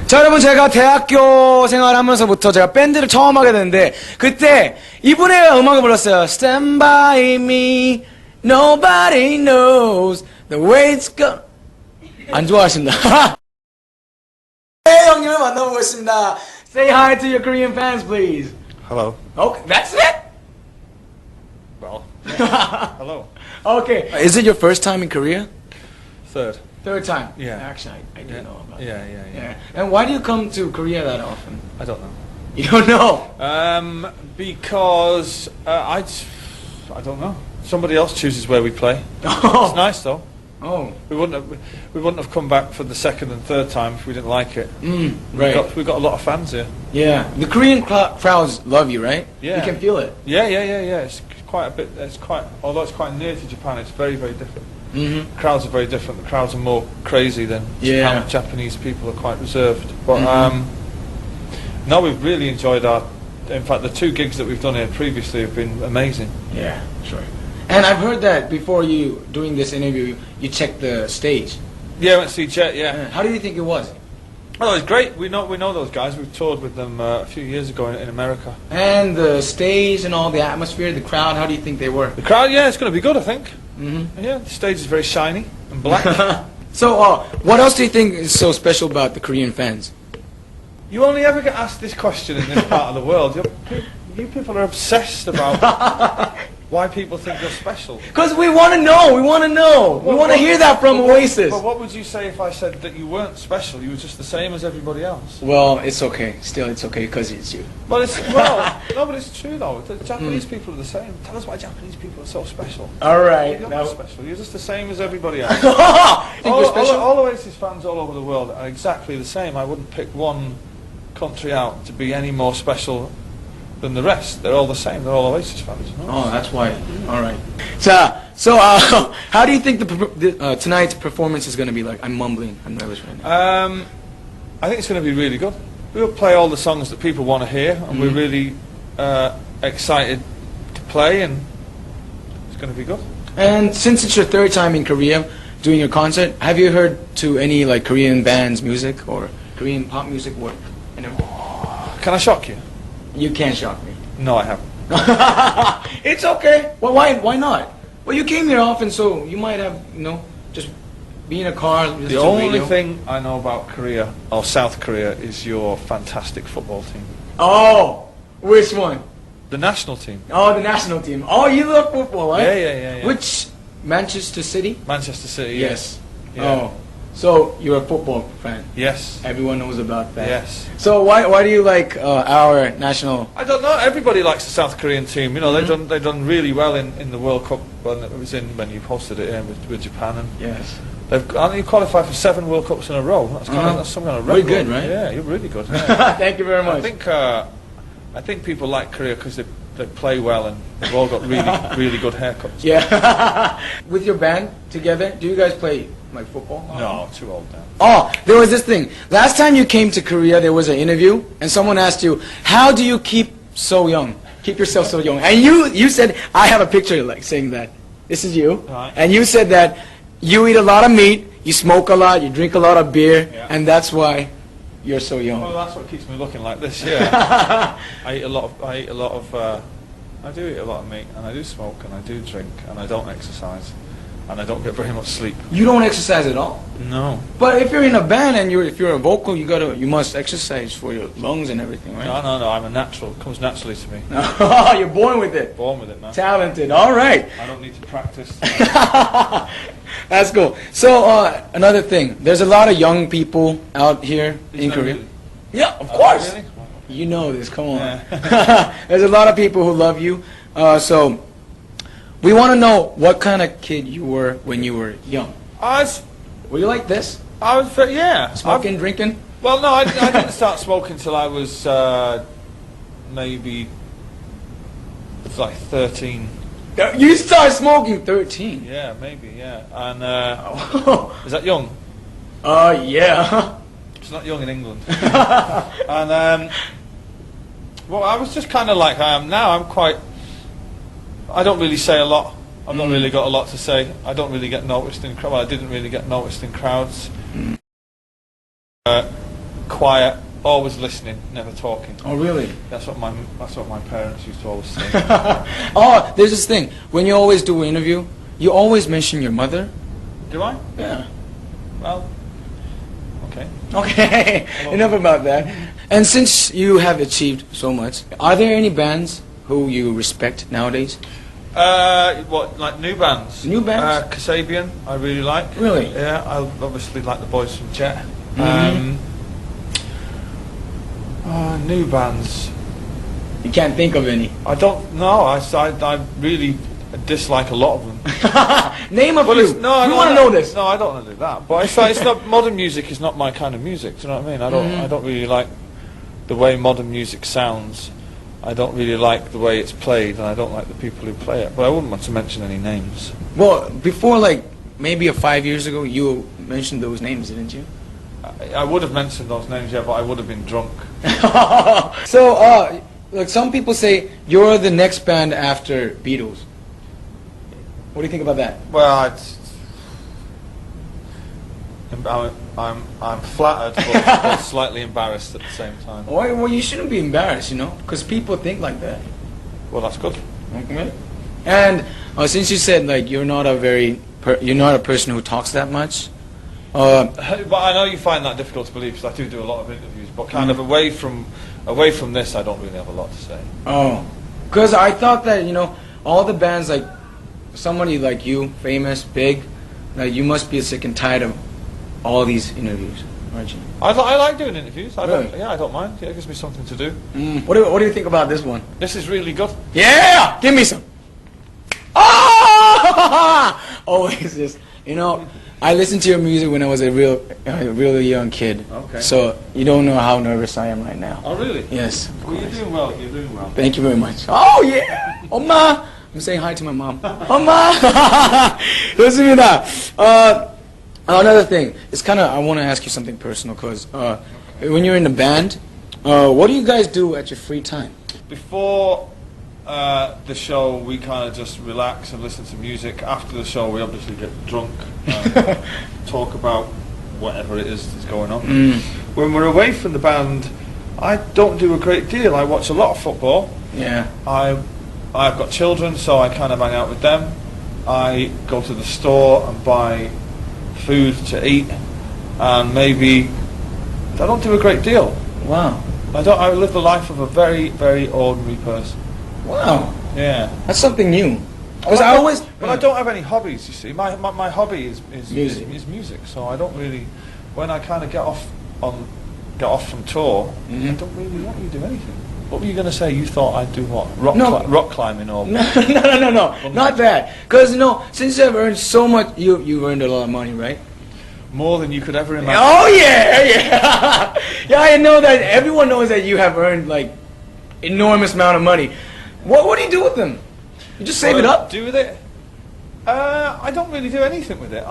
자, 여러분, 제가 대학교 생활하면서부터 제가 밴드를 처음 하게 됐는데, 그때 이분의 음악을 불렀어요. Stand by me, nobody knows the way it's gone. 안 좋아하신다. 네, 형님을 만나보겠습니다. Say hi to your Korean fans, please. Hello. Okay, that's it? Well, yeah. Hello. Okay. Is it your first time in Korea? Third. Third time? Yeah. Actually, I didn't know about that. Yeah. And why do you come to Korea that often? I don't know. You don't know? Because I don't know. Somebody else chooses where we play. It's nice though. Oh. We wouldn't have come back for the second and third time if we didn't like it. Right. We've got a lot of fans here. Yeah. The Korean crowds love you, right? Yeah. You can feel it. Yeah. It's quite a bit. Although it's quite near to Japan, it's very, very different. Crowds are very different. The crowds are more crazy than Japan. Japanese people are quite reserved. But no, we've really enjoyed our. In fact, the two gigs that we've done here previously have been amazing. Yeah, sure. And I've heard that before you doing this interview, you checked the stage. Yeah, I went to see Jet. Yeah. How do you think it was? Oh, it was great. We know those guys. We've toured with them a few years ago in America. And the stage and all the atmosphere, the crowd. How do you think they were? The crowd, yeah, it's going to be good, I think. Yeah, the stage is very shiny and black. So, what else do you think is so special about the Korean fans? You only ever get asked this question in this part of the world. You people are obsessed about why people think you're special. Because we want to know. We want to know. We want to hear that from Oasis. But what would you say if I said that you weren't special? You were just the same as everybody else. Well, it's okay. Still, it's okay because it's you. Well, no, but it's true though. The Japanese people are the same. Tell us why Japanese people are so special. All right. You're not special. You're just the same as everybody else. Think we're special? All Oasis fans all over the world are exactly the same. I wouldn't pick one country out to be any more special than the rest. They're all the same. They're all Oasis fans. No? Oh, that's why. All right. So, how do you think tonight's performance is going to be like? I'm mumbling. I'm nervous right now. I think it's going to be really good. We'll play all the songs that people want to hear, and we're really excited to play, and it's going to be good. And since it's your third time in Korea doing your concert, have you heard to any like Korean bands' music or Korean pop music? Or can I shock you? You can't shock me. No, I haven't. It's okay. Well, why not? Well, you came here often, so you might have, just be in a car. The only thing I know about Korea, or South Korea, is your fantastic football team. Oh, which one? The national team. Oh, the national team. Oh, you love football, right? Yeah. Which, Manchester City? Manchester City, yes. Yeah. Oh, so you're a football fan? Yes. Everyone knows about that. Yes. So why do you like our national? I don't know. Everybody likes the South Korean team. You know, they've done really well in the World Cup when you hosted it with Japan. And yes. Aren't you qualified for 7 World Cups in a row? That's that's some kind of record. Very good, right? Yeah, you're really good. Yeah. Thank you very much. I think people like Korea because they play well and they've all got really good haircuts. Yeah. With your band together, do you guys play like football? No, too old now. Oh, there was this thing. Last time you came to Korea, there was an interview, and someone asked you, "How do you keep so young? Keep yourself so young?" And you said, "I have a picture like saying that. This is you." Right. And you said that you eat a lot of meat, you smoke a lot, you drink a lot of beer, and that's why you're so young. Well, that's what keeps me looking like this. Yeah. I do eat a lot of meat, and I do smoke, and I do drink, and I don't exercise, and I don't get very much sleep. You don't exercise at all? No. But if you're in a band and if you're a vocal, you must exercise for your lungs and everything, right? No. I'm a natural. It comes naturally to me. You're born with it. Born with it, man. Talented. All right. I don't need to practice. That's cool. So another thing, there's a lot of young people out here in Korea. Really? Yeah, of course. Really? You know this. Come on. Yeah. There's a lot of people who love you. So we want to know what kind of kid you were when you were young. Were you like this? Yeah. Smoking, drinking? Well, no, I didn't start smoking till I was maybe like 13. You started smoking 13? Yeah, maybe, yeah. And is that young? Yeah. It's not young in England. And well, I was just kind of like I am now. I don't really say a lot. I've not really got a lot to say. I don't really get noticed in crowds. Well, I didn't really get noticed in crowds. quiet, always listening, never talking. Oh, really? That's what my parents used to always say. Oh, there's this thing. When you always do an interview, you always mention your mother. Do I? Yeah. Well, okay. Okay, enough about that. And since you have achieved so much, are there any bands who you respect nowadays? What, like new bands? New bands? Kasabian, I really like. Really? Yeah, I obviously like the boys from Jet. New bands. You can't think of any. I don't know. I really dislike a lot of them. Name a few. No, we want to know this. No, I don't want to do that. But it's not modern music. Is not my kind of music. Do you know what I mean? I don't really like the way modern music sounds. I don't really like the way it's played, and I don't like the people who play it. But I wouldn't want to mention any names. Well, before like maybe 5 years ago, you mentioned those names, didn't you? I would have mentioned those names, yeah, but I would have been drunk. So, like some people say you're the next band after Beatles. What do you think about that? Well, I'm flattered, but slightly embarrassed at the same time. Well, you shouldn't be embarrassed, you know, because people think like that. Well, that's good. Okay. And since you said like you're not a person who talks that much. But I know you find that difficult to believe because I do a lot of interviews, but kind of away from this, I don't really have a lot to say. Oh, because I thought that, you know, all the bands, like somebody like you, famous, big, like you must be sick and tired of all these interviews, aren't you? I like doing interviews. I don't mind. Yeah, it gives me something to do. What do you think about this one? This is really good. Yeah, give me some. Oh, always just, you know. I listened to your music when I was a really young kid. Okay. So you don't know how nervous I am right now. Oh, really? Yes. Well, you're doing well. You're doing well. Thank you very much. Oh yeah, Oma. I'm saying hi to my mom. Oma. 좋습니다. Another thing, it's kind of I want to ask you something personal, cause when you're in a band, what do you guys do at your free time? Before the show, we kind of just relax and listen to music. After the show, we obviously get drunk and talk about whatever it is that's going on. When we're away from the band, I don't do a great deal. I watch a lot of football. Yeah. I've got children, so I kind of hang out with them. I go to the store and buy food to eat, and maybe I don't do a great deal. Wow. I live the life of a very, very ordinary person. Wow. Yeah. That's something new. Because But I don't have any hobbies, you see. My hobby is Music. music. So I don't really, when I kind of get off from tour, I don't really want to do anything. What were you going to say? You thought I'd do what? Rock climbing or... No, not that. Because, you know, since you've earned so much, you've earned a lot of money, right? More than you could ever imagine. Oh, yeah. Yeah, I know that. Everyone knows that you have earned, like, enormous amount of money. What do you do with them? You just save it up? Do with it? I don't really do anything with it.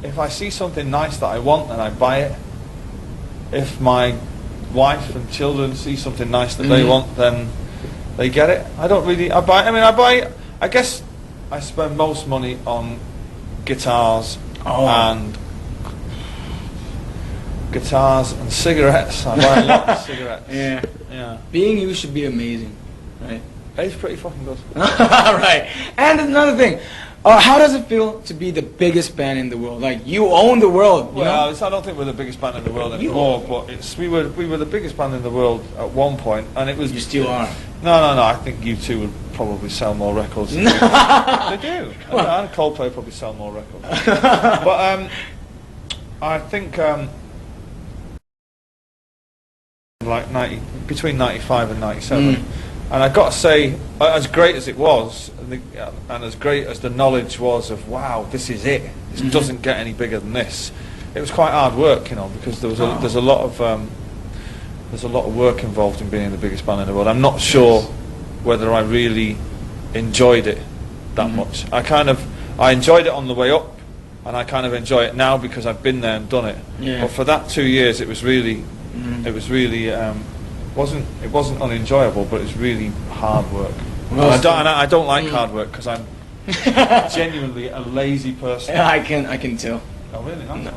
If I see something nice that I want, then I buy it. If my wife and children see something nice that they want, then they get it. I guess I spend most money on guitars and cigarettes. I buy a lot of cigarettes. Yeah. Being you should be amazing, right? It's pretty fucking good. Right. And another thing, how does it feel to be the biggest band in the world? Like, you own the world. Well, I don't think we're the biggest band in the world anymore, but we were the biggest band in the world at one point, and it was... You still are. No, I think you two would probably sell more records than they do. And Coldplay probably sell more records. But I think like between 95 and 97. And I've got to say, as great as it was, and as great as the knowledge was of, wow, this is it, this doesn't get any bigger than this, it was quite hard work, you know, because there's a lot of work involved in being the biggest band in the world. I'm not sure whether I really enjoyed it that much. I enjoyed it on the way up, and I kind of enjoy it now because I've been there and done it. Yeah. But for that 2 years, it was really it wasn't unenjoyable, but it's really hard work. Well, I don't like hard work because I'm genuinely a lazy person. Yeah, I can tell. Oh really? No.